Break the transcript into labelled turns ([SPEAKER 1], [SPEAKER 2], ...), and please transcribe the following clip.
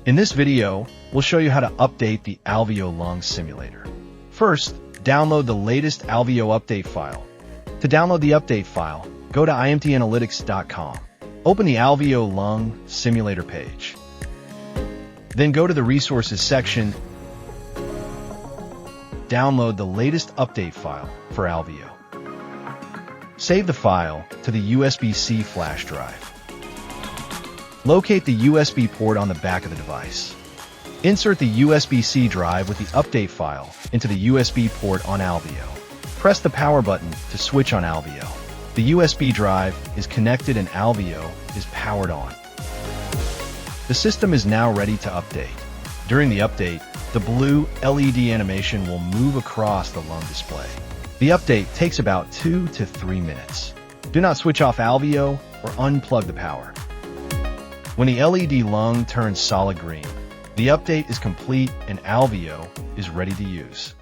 [SPEAKER 1] In this video, we'll show you how to update the alveo lung simulator. First, download the latest alveo update file. To download the update file, go to imtanalytics.com. Open the alveo lung simulator page. Then go to the resources section. Download the latest update file for alveo. Save the file to the USB-C flash drive. Locate the USB port on the back of the device. Insert the USB-C drive with the update file into the USB port on alveo. Press the power button to switch on alveo. The USB drive is connected and alveo is powered on. The system is now ready to update. During the update, the blue LED animation will move across the lung display. The update takes about 2 to 3 minutes. Do not switch off alveo or unplug the power. When the LED lung turns solid green, the update is complete and alveo is ready to use.